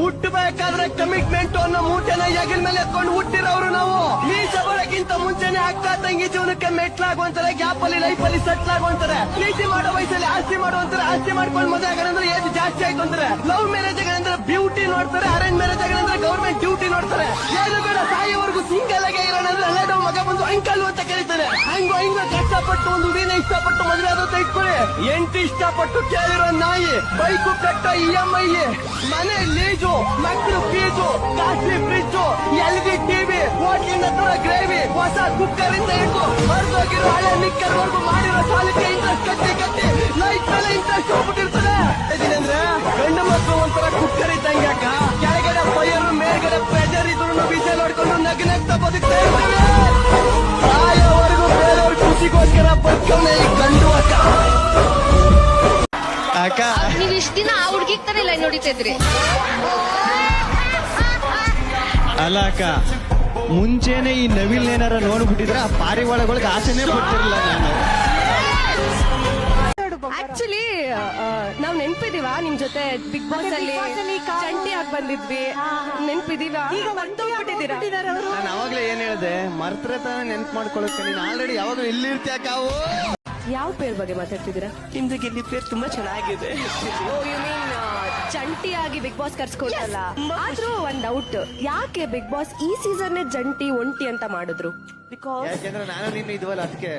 ಹುಟ್ಟಬೇಕಾದ್ರೆ commitment ಅನ್ನೋ ಮೂಟೆನ ಹೆಗಲ ಮೇಲೆ ಎತ್ಕೊಂಡು ಹುಟ್ಟಿರೋರು ನಾವು. ಮೀಸೆ ಬರೋಕ್ಕಿಂತ ಮುಂಚೆನೆ ಅಕ್ಕ ತಂಗಿ ಜೀವನಕ್ಕೆ ಮೆಟ್ಲಾಗುವಂತಾರೆ, ಗ್ಯಾಪ್ ಅಲ್ಲಿ ಲೈಫ್ ಅಲ್ಲಿ ಸೆಟ್ಲ್ ಆಗುವಂತಾರೆ. ಪ್ರೀತಿ ಮಾಡೋ ವಯಸ್ಸಲ್ಲಿ ಆಸ್ತಿ ಮಾಡುವಂತಾರೆ, ಆಸ್ತಿ ಮಾಡ್ಕೊಂಡು ಮದುವೆ ಆಗಂದ್ರೆ ಏಜ್ ಜಾಸ್ತಿ ಆಯ್ತು ಅಂತಾರೆ. ಲವ್ ಮ್ಯಾರೇಜ್ ಆಗಂದ್ರೆ ಬ್ಯೂಟಿ ನೋಡ್ತಾರೆ, ಅರೇಂಜ್ ಮ್ಯಾರೇಜ್ ಆಗಂದ್ರೆ ಗವರ್ಮೆಂಟ್ ಡ್ಯೂಟಿ ನೋಡ್ತಾರೆ. ಏನು ಬೇಡ ಸಾಯೋವರೆಗೂ ಸಿಂಗಲ್ ಆಗಿ ಇರೋಣ ಅಂದ್ರೆ ಅಲ್ಲೇ ಮಗ ಬಂದು ಅಂಕಲ್ ಅಂತ ಕರೀತಾರೆ. ಹಂಗೋ ಕಷ್ಟಪಟ್ಟು ಒಂದು ಹುಡುಗಿನ ಇಷ್ಟಪಟ್ಟು ಮದುವೆ ಆದಂತ ಇಟ್ಕೊಳ್ಳಿ. ಎಂಟು ಇಷ್ಟಪಟ್ಟು ಕೇಳಿರೋ ನಾಯಿ, ಬೈಕು ಕಟ್ಟೋ EMI, ಮನೆ ಲೀಜು, ಮಕ್ಕಳು fees, costly fridge, LG TV, ಹೋಟ್ಲಿನ ತರ ಗ್ರೇವಿ, ಹೊಸ ಕುಕ್ಕರ್ ಇಂದ ಹಿಡಿದು ಮರ್ದೋಗಿರೋ ಹಳೆ ನಿಕ್ಕರ್ ವರ್ಗು ಮಾಡಿರೋ ಸಾಲಕ್ಕೆ ಇಂಟ್ರೆಸ್ಟ್ ಕಟ್ಟಿ ಲೈಫ್ ಮೇಲೆ ಇಂಟ್ರೆಸ್ಟ್ ಹೋಗ್ಬಿಟ್ಟಿರ್ತದೆ. ಅಂದ್ರೆ ಗಂಡು ಮಕ್ಕಳು ಒಂಥರ ಕುಕ್ಕರ್ ಇದ್ದಂಗೆ ಅಕ್ಕ. ಕೆಳಗಡೆ ಫೈರ್, ಮೇಲ್ಗಡೆ ಪ್ರೆಷರ್ ಇದ್ರು ಬಿಸಿ ನೋಡ್ಕೊಂಡು ನಗ್ನಗ್ತಾ ಬದುಕ್ತಾ ಇರ್ತಾರೆ. ಸಾಯೋವರೆಗೂ ಬೇರೆಯವ್ರ ಖುಷಿಗೋಸ್ಕರ ಬದುಕೋನೆ ಈ ಗಂಡು ಅಕ್ಕ. ಅಕ್ಕ ನೀವ್ ಇಷ್ಟ ದಿನ ಆ ಹುಡ್ಗಿಗ್ ತಾನೇ ಲೈನ್ ನೋಡಿತಿದ್ರಿ. ಅಲ್ಲ ಅಕ್ಕ, ಮುಂಚೆನೆ ಈ ನವಿಲ್ ಏನಾರ ನೋಡ್ಬಿಟ್ಟಿದ್ರೆ ಆ ಪಾರಿವಾಳಗಳಿಗೆ ಆಸೆನೆ ಪಡ್ತಿರ್ಲಿಲ್ಲ ನಾನು. ಆಕ್ಚುಲಿ ನಾವ್ ನೆನ್ಪಿದೀವ ನಿಮ್ ಜೊತೆ ಬಿಗ್ ಬಾಸ್ ಅಲ್ಲಿ ಚಂಟಿ ಆಗಿ ಬಂದಿದ್ವಿ, ನೆನ್ಪಿದೀವ? ಈಗ ಮರ್ತೋಗ್ಬಿಟ್ಟಿದ್ದೀರಾ? ನಾನು ಅವಾಗ್ಲೇ ಏನ್ ಹೇಳ್ದೆ, ಮರ್ತ್ರೆ ತಾನೇ ನೆನ್ಪು ಮಾಡ್ಕೊಳಕ್ಕೆ. ನೀನ್ ಆಲ್ರೆಡಿ ಯಾವಾಗ್ಲೂ ಇಲ್ಲಿರ್ತ್ಯಾಕಾವು. ಯಾವ ಪೇರ್ ಬಗ್ಗೆ ಮಾತಾಡ್ತಿದ್ದೀರಾ? ನಿಮ್ದು ಗೆಲ್ಲಿ ಪೇರ್ ತುಂಬಾ ಚೆನ್ನಾಗಿದೆ. ಓ ಯು ಮೀನ್ ಚಂಟಿ ಆಗಿ ಬಿಗ್ ಬಾಸ್ ಕರ್ಸ್ಕೊಳ್ತಲ್ಲ. ಆದ್ರೂ ಒಂದ್ ಡೌಟ್, ಯಾಕೆ ಬಿಗ್ ಬಾಸ್ ಈ ಸೀಸನ್ ಜಂಟಿ ಒಂಟಿ ಅಂತ ಮಾಡಿದ್ರು? ಯಾಕೆಂದ್ರೆ ನಾನು ನೀನು ಇದ್ವಲ್ಲ ಅದಕ್ಕೆ.